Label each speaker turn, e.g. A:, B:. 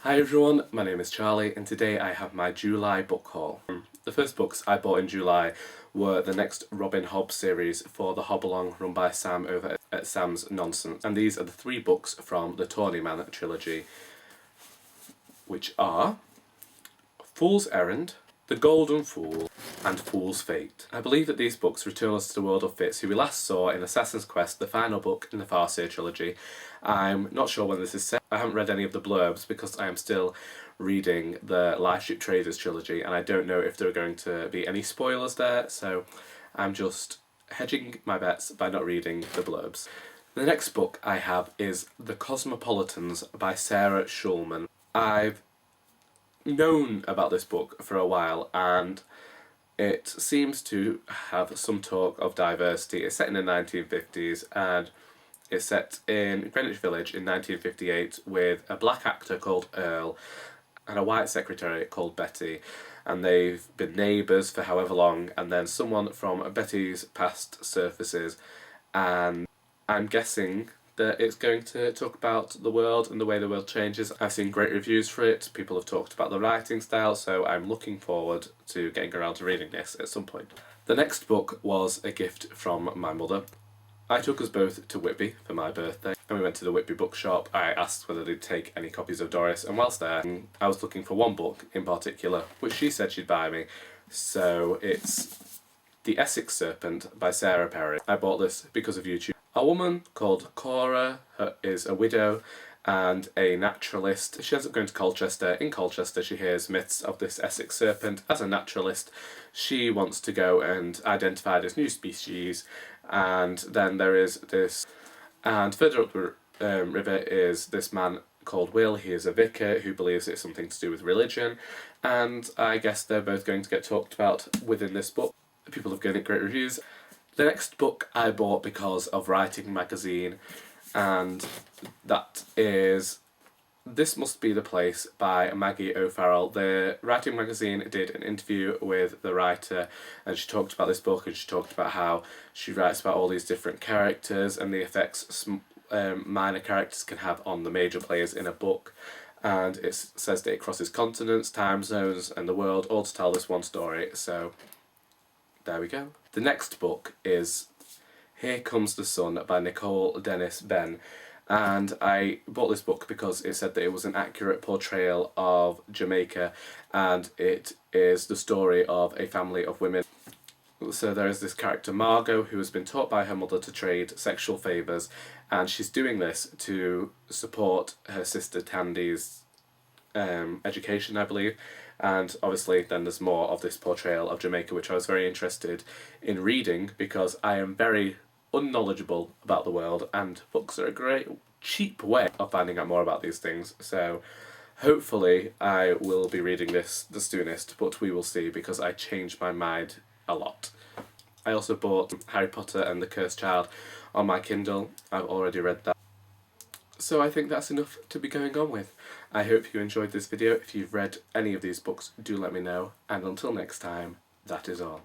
A: Hi everyone, my name is Charlie and today I have my July book haul. The first books I bought in July were the next Robin Hobb series for the Hobbalong run by Sam over at Sam's Nonsense, and these are the three books from the Tourneyman trilogy, which are Fool's Errand, The Golden Fool, and Fool's Fate. I believe that these books return us to the world of Fitz, who we last saw in Assassin's Quest, the final book in the Farseer Trilogy. I'm not sure when this is set. I haven't read any of the blurbs because I am still reading the Liveship Traders Trilogy and I don't know if there are going to be any spoilers there, so I'm just hedging my bets by not reading the blurbs. The next book I have is The Cosmopolitans by Sarah Schulman. I've known about this book for a while and it seems to have some talk of diversity. It's set in the 1950s and it's set in Greenwich Village in 1958 with a black actor called Earl and a white secretary called Betty, and they've been neighbours for however long, and then someone from Betty's past surfaces, and I'm guessing that it's going to talk about the world and the way the world changes. I've seen great reviews for it, people have talked about the writing style, so I'm looking forward to getting around to reading this at some point. The next book was a gift from my mother. I took us both to Whitby for my birthday and we went to the Whitby bookshop. I asked whether they'd take any copies of Doris, and whilst there I was looking for one book in particular which she said she'd buy me, so it's The Essex Serpent by Sarah Perry. I bought this because of YouTube. A woman called Cora is a widow and a naturalist. She ends up going to Colchester. In Colchester she hears myths of this Essex Serpent. As a naturalist she wants to go and identify this new species, and then there is this, and further up the river is this man called Will. He is a vicar who believes it's something to do with religion, and I guess they're both going to get talked about within this book. People have given it great reviews. The next book I bought because of Writing Magazine, and that is This Must Be the Place by Maggie O'Farrell. The Writing Magazine did an interview with the writer and she talked about this book, and she talked about how she writes about all these different characters and the effects minor characters can have on the major players in a book, and it says that it crosses continents, time zones and the world, all to tell this one story, so there we go. The next book is Here Comes the Sun by Nicole Dennis Benn, and I bought this book because it said that it was an accurate portrayal of Jamaica, and it is the story of a family of women. So there is this character Margot who has been taught by her mother to trade sexual favours, and she's doing this to support her sister Tandy's education, I believe. And obviously then there's more of this portrayal of Jamaica, which I was very interested in reading because I am very unknowledgeable about the world, and books are a great cheap way of finding out more about these things, so hopefully I will be reading this the soonest, but we will see because I change my mind a lot. I also bought Harry Potter and the Cursed Child on my Kindle. I've already read that. So I think that's enough to be going on with. I hope you enjoyed this video. If you've read any of these books, do let me know, and until next time, that is all.